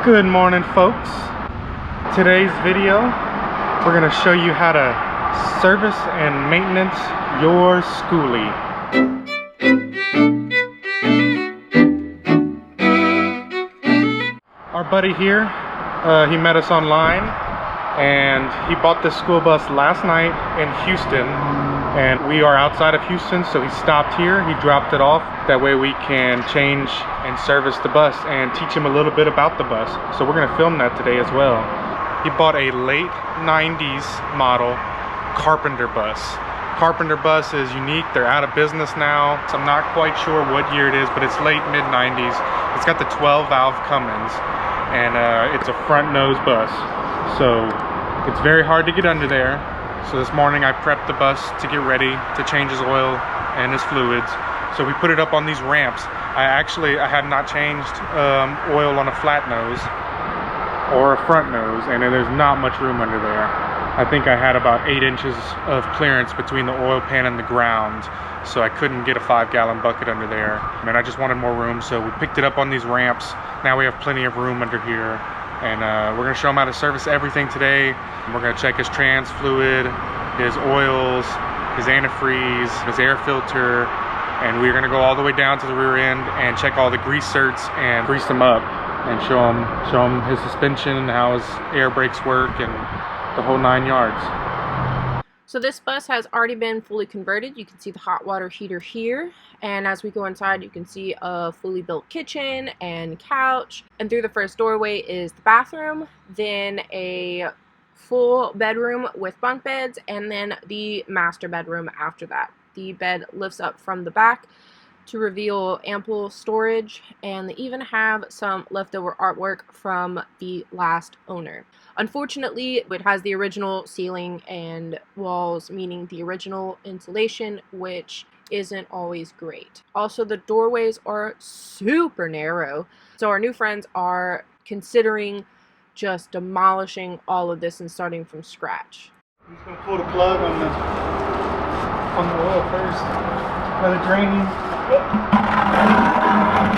Good morning, folks. Today's video, we're going to show you how to service and maintenance your Skoolie. Our buddy here, he met us online and he bought this school bus last night in Houston, and we are outside of Houston, so he stopped here, he dropped it off. That way we can change and service the bus and teach him a little bit about the bus. So we're gonna film that today as well. He bought a late 90s model Carpenter bus. Carpenter bus is unique, they're out of business now. So I'm not quite sure what year it is, but it's late mid 90s. It's got the 12 valve Cummins, and it's a front nose bus. So it's very hard to get under there. So this morning I prepped the bus to get ready to change his oil and his fluids. So we put it up on these ramps. I have not changed oil on a flat nose or a front nose, and there's not much room under there. I think I had about 8 inches of clearance between the oil pan and the ground, so I couldn't get a 5-gallon bucket under there. And I just wanted more room, so we picked it up on these ramps. Now we have plenty of room under here, and we're gonna show him how to service everything today. We're gonna check his trans fluid, his oils, his antifreeze, his air filter, and we're gonna go all the way down to the rear end and check all the grease certs and grease them up and show him his suspension and how his air brakes work and the whole 9 yards. So this bus has already been fully converted. You can see the hot water heater here, and as we go inside you can see a fully built kitchen and couch, and through the first doorway is the bathroom, then a full bedroom with bunk beds, and then the master bedroom after that. The bed lifts up from the back to reveal ample storage, and they even have some leftover artwork from the last owner. Unfortunately, it has the original ceiling and walls, meaning the original insulation, which isn't always great. Also, the doorways are super narrow, so our new friends are considering just demolishing all of this and starting from scratch. I'm just gonna pull the plug on the oil first. Let it drain.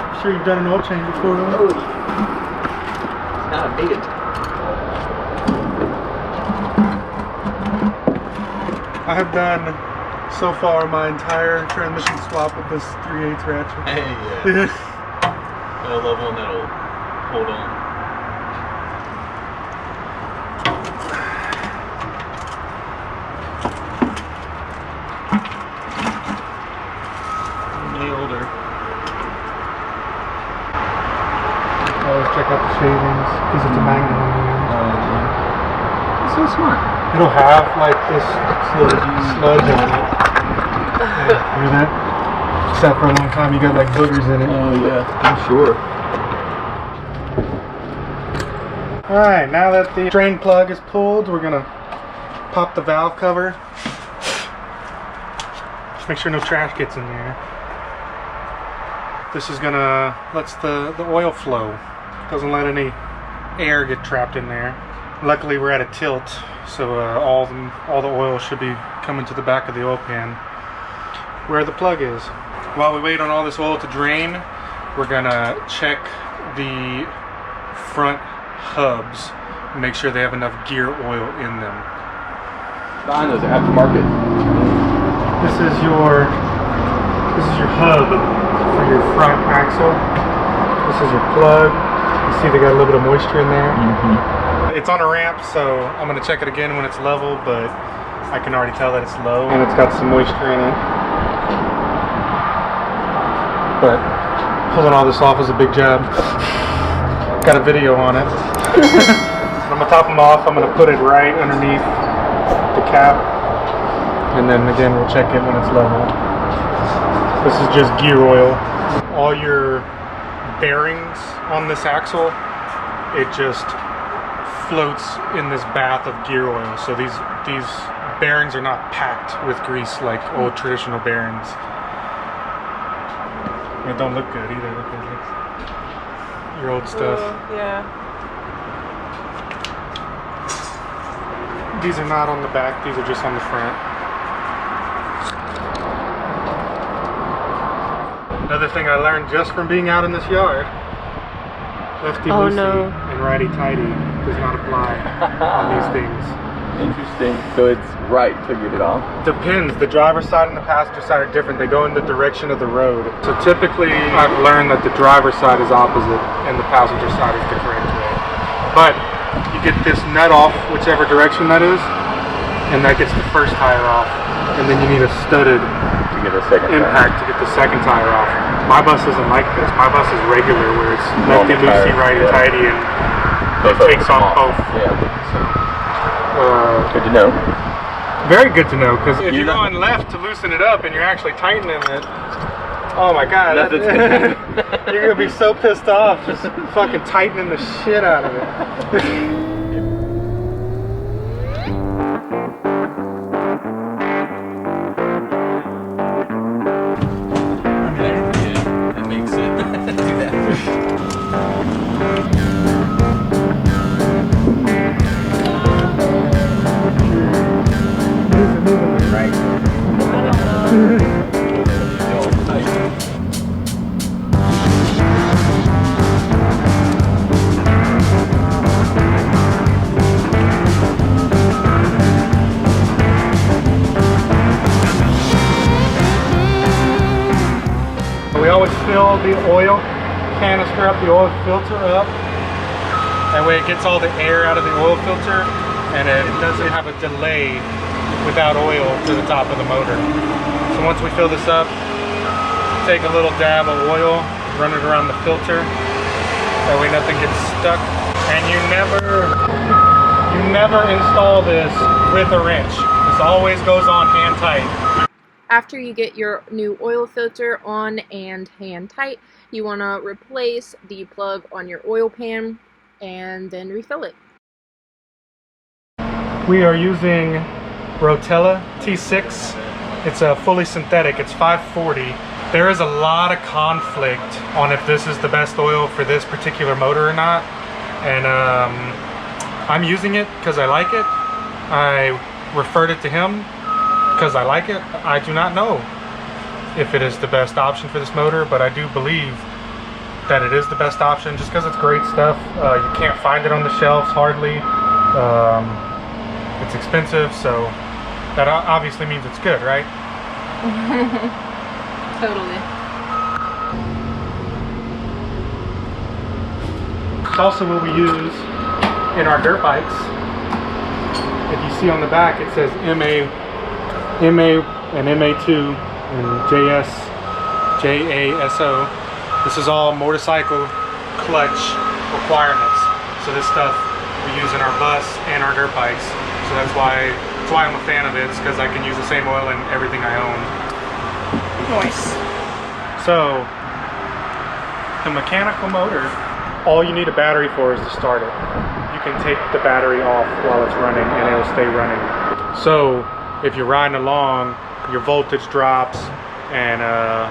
I'm sure you've done an oil change before, right? Oh, it's not big. I have done so far my entire transmission swap with this 3/8 ratchet. Hey, yeah. Got a level and that'll hold on. Always check out the shavings because it's a magnet on the end. Oh, yeah. It's so smart. It'll have like this sludge in it. Hear that? Sat for a long time, you got like boogers in it. Oh yeah, I'm sure. Alright, now that the drain plug is pulled, we're gonna pop the valve cover. Just make sure no trash gets in there. This is gonna lets the oil flow. Doesn't let any air get trapped in there. Luckily we're at a tilt, so all the oil should be coming to the back of the oil pan where the plug is. While we wait on all this oil to drain, we're gonna check the front hubs and make sure they have enough gear oil in them. Behind those aftermarket. This is your hub for your front axle. This is your plug. You see they got a little bit of moisture in there. It's on a ramp, so I'm going to check it again when it's level, but I can already tell that it's low and it's got some moisture in it. But pulling all this off is a big job. Got a video on it. I'm going to top them off. I'm going to put it right underneath the cap, and then again we'll check it when it's level. This is just gear oil. All your bearings on this axle, it just floats in this bath of gear oil. So these bearings are not packed with grease like old traditional bearings. It don't look good either. Look at this. Your old stuff. Yeah. These are not on the back, these are just on the front. Another thing I learned just from being out in this yard. Lefty loosey, and righty-tighty does not apply on these things. Interesting. So it's right to get it off. Depends. The driver's side and the passenger side are different. They go in the direction of the road. So typically, I've learned that the driver's side is opposite and the passenger side is the correct way. But you get this nut off, whichever direction that is, and that gets the first tire off. And then you need a studded To get a second impact to get the second tire off. My bus isn't like this. My bus is regular, where it's Normal lefty-loosey, tire, righty-tighty, and it takes off both. Yeah. So, Good to know. very good to know, because if You're you're not- going left to loosen it up and you're actually tightening it, oh my god, Nothing's you're gonna be so pissed off just fucking tightening the shit out of it. Yeah, that makes sense. Do that. We always fill the oil canister up, the oil filter up. That way it gets all the air out of the oil filter and it doesn't have a delay without oil to the top of the motor. So once we fill this up, take a little dab of oil, run it around the filter. That way nothing gets stuck. And you never install this with a wrench. This always goes on hand tight. After you get your new oil filter on and hand tight, you want to replace the plug on your oil pan and then refill it. We are using Rotella T6. It's a fully synthetic, it's 540. There is a lot of conflict on if this is the best oil for this particular motor or not. And I'm using it because I like it. I referred it to him because I like it. I do not know if it is the best option for this motor, but I do believe that it is the best option just because it's great stuff. You can't find it on the shelves hardly. It's expensive, so that obviously means it's good, right? Totally. It's also what we use in our dirt bikes. If you see on the back, it says MA and MA2 and JASO. This is all motorcycle clutch requirements. So this stuff we use in our bus and our dirt bikes. So that's why I'm a fan of it. It's because I can use the same oil in everything I own. Nice. So the mechanical motor, all you need a battery for is to start it. You can take the battery off while it's running and it'll stay running. So if you're riding along, your voltage drops and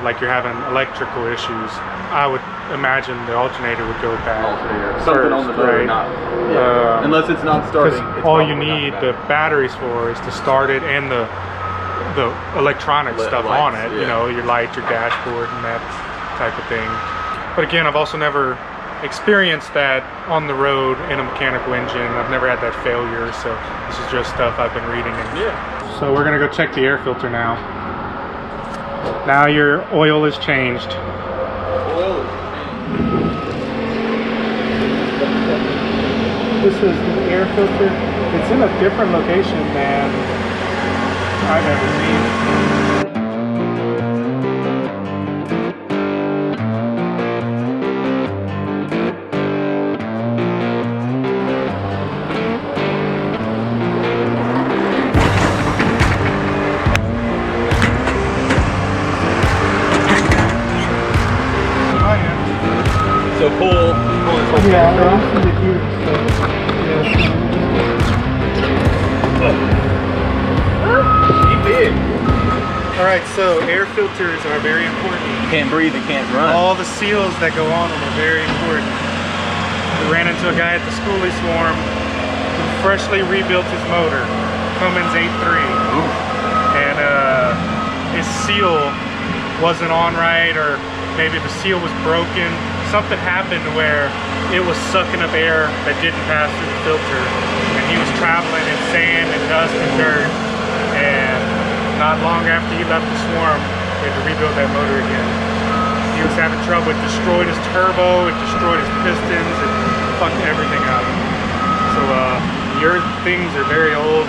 like you're having electrical issues, I would imagine the alternator would go bad. Something on the motor, right? not, yeah. Unless it's not starting. It's all you probably not need bad. the batteries for is to start it and the electronic stuff on lights, it. yeah. You know, your lights, your dashboard, and that type of thing. But again, I've also never experienced that on the road in a mechanical engine. I've never had that failure, so this is just stuff I've been reading. Yeah. So we're gonna go check the air filter now. Now your oil is changed. Oil is This is the air filter. It's in a different location than I've ever seen. So pull this whole Yeah, thing off. this is a huge. He big. Alright, so air filters are very important. You can't breathe, you can't run. All the seals that go on them are very important. We ran into a guy at the Skoolie swarm who freshly rebuilt his motor, Cummins 8.3. And his seal wasn't on right, or maybe the seal was broken. something happened where it was sucking up air that didn't pass through the filter, and he was traveling in sand and dust and dirt, and not long after he left the swarm, we had to rebuild that motor again. He was having trouble. It destroyed his turbo, it destroyed his pistons, it fucked everything up. So your things are very old.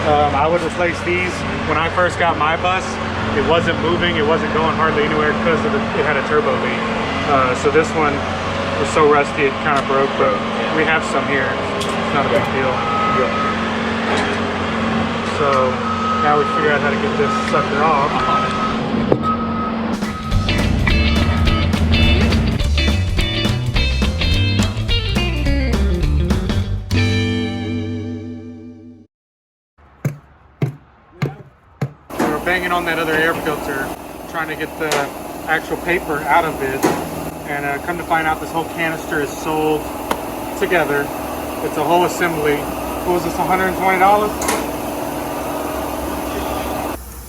I would replace these. When I first got my bus, it wasn't moving, it wasn't going hardly anywhere because of it had a turbo leak. So this one was so rusty it kind of broke, but we have some here. It's not a big deal. So now we figure out how to get this sucker off. Banging on that other air filter, trying to get the actual paper out of it, and come to find out this whole canister is sold together. It's a whole assembly. What was this, $120?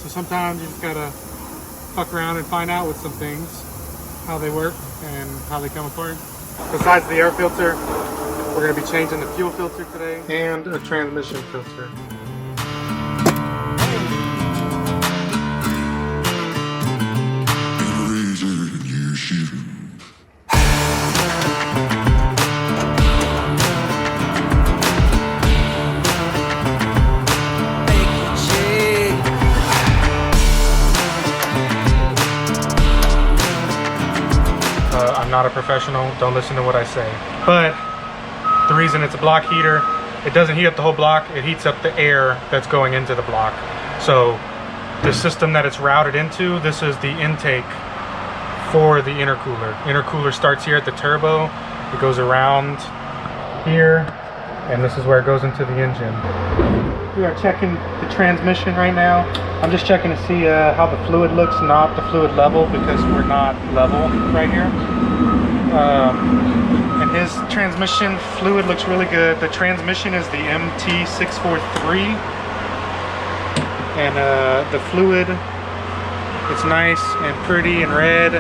So sometimes you just gotta fuck around and find out with some things, how they work and how they come apart. Besides the air filter, we're gonna be changing the fuel filter today and a transmission filter. I'm not a professional, don't listen to what I say. But the reason it's a block heater, it doesn't heat up the whole block, it heats up the air that's going into the block. So the system that it's routed into, this is the intake for the intercooler. Intercooler starts here at the turbo, it goes around here, and this is where it goes into the engine. We are checking the transmission right now. I'm just checking to see how the fluid looks, not the fluid level, because we're not level right here. And his transmission fluid looks really good. The transmission is the MT643, and the fluid, it's nice and pretty and red.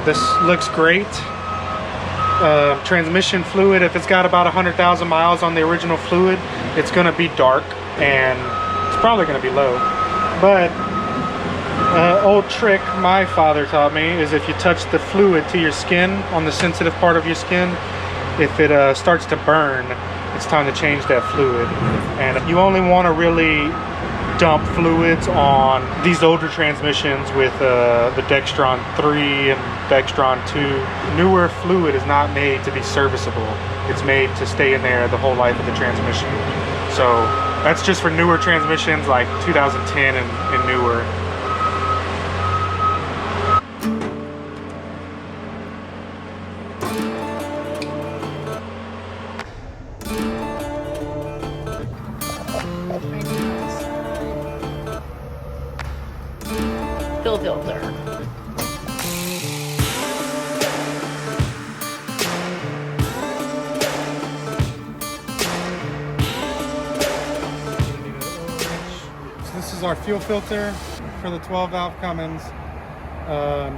This looks great. Transmission fluid, if it's got about 100,000 miles on the original fluid, it's gonna be dark and it's probably gonna be low. But old trick my father taught me is if you touch the fluid to your skin, on the sensitive part of your skin, if it starts to burn, it's time to change that fluid. And you only want to really dump fluids on these older transmissions with the Dextron 3 and Dextron 2. Newer fluid is not made to be serviceable. It's made to stay in there the whole life of the transmission. So that's just for newer transmissions like 2010 and newer. Fuel filter. This is our fuel filter for the 12 valve Cummins.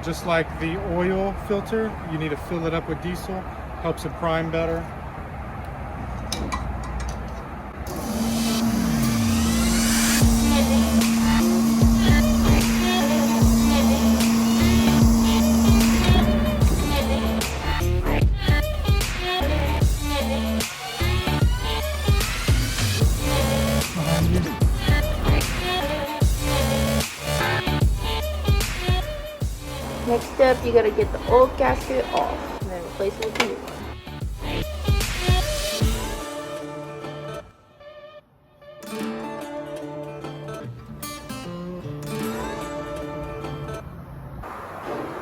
Just like the oil filter, you need to fill it up with diesel, helps it prime better. Next step, you gotta get the old gasket off and then replace it with the new one.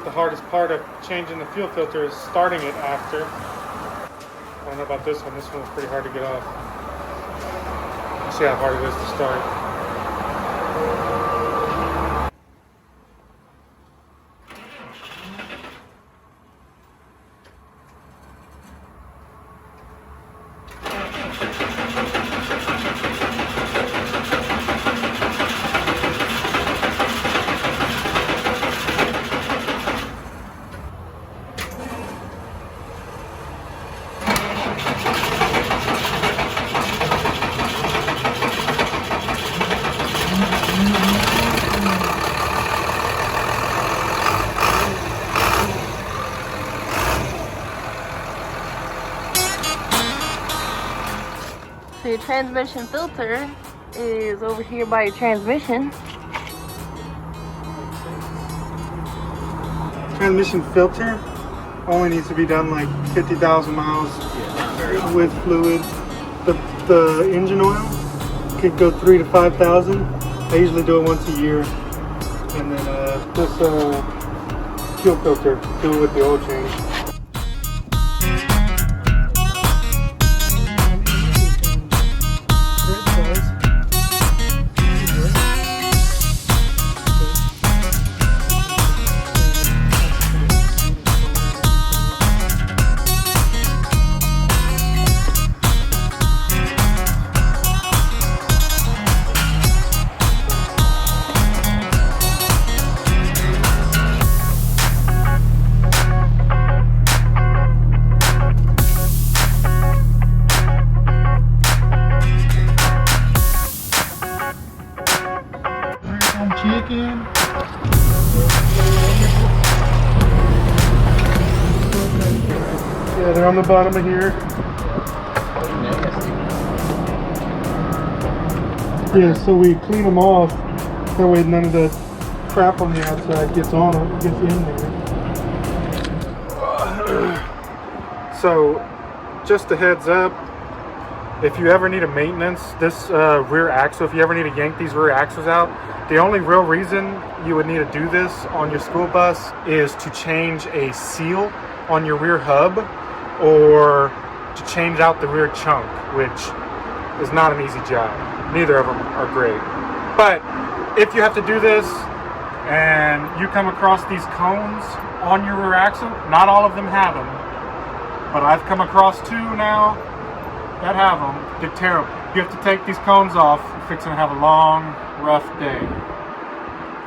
The hardest part of changing the fuel filter is starting it after. I don't know about this one. This one was pretty hard to get off. You see how hard it is to start. So your transmission filter is over here by your transmission. Transmission filter only needs to be done like 50,000 miles with fluid. The engine oil could go 3,000 to 5,000. I usually do it once a year. And then this fuel filter, do it with the oil change. Chicken. Yeah, they're on the bottom of here. Yeah, so we clean them off. That way none of the crap on the outside gets on them, gets in there. So, just a heads up. If you ever need a maintenance, this rear axle, if you ever need to yank these rear axles out, the only real reason you would need to do this on your school bus is to change a seal on your rear hub or to change out the rear chunk, which is not an easy job. Neither of them are great. But if you have to do this and you come across these cones on your rear axle, not all of them have them, but I've come across two now that have them. They're terrible. You have to take these cones off. You're fixing to have a long, rough day.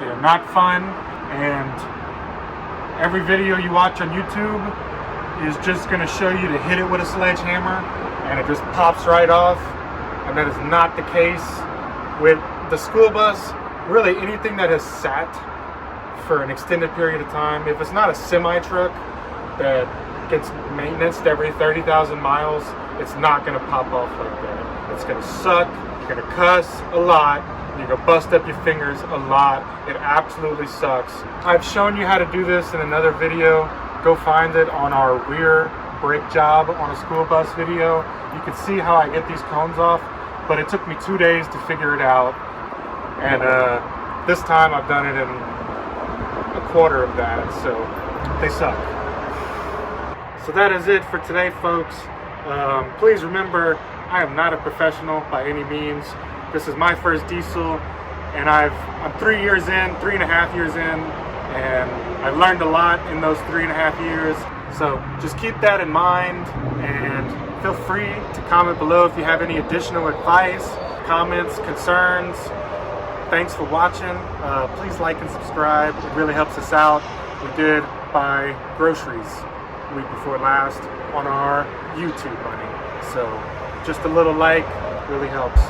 They're not fun, and every video you watch on YouTube is just going to show you to hit it with a sledgehammer and it just pops right off, and that is not the case with the school bus. Really, anything that has sat for an extended period of time, if it's not a semi-truck that gets maintenance every 30,000 miles, it's not going to pop off like that. It's going to suck, you're going to cuss a lot, you're going to bust up your fingers a lot. It absolutely sucks. I've shown you how to do this in another video. Go find it on our rear brake job on a school bus video. You can see how I get these cones off, but it took me 2 days to figure it out. And this time I've done it in a quarter of that, so they suck. So that is it for today, folks. Please remember, I am not a professional by any means. This is my first diesel, and I'm 3 years in, 3.5 years in, and I've learned a lot in those 3.5 years. So just keep that in mind, and feel free to comment below if you have any additional advice, comments, concerns. Thanks for watching. Please like and subscribe. It really helps us out. We did buy groceries week before last on our YouTube money, so just a little like really helps.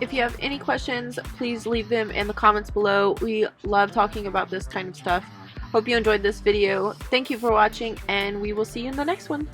If you have any questions, please leave them in the comments below. We love talking about this kind of stuff. Hope you enjoyed this video. Thank you for watching, and we will see you in the next one.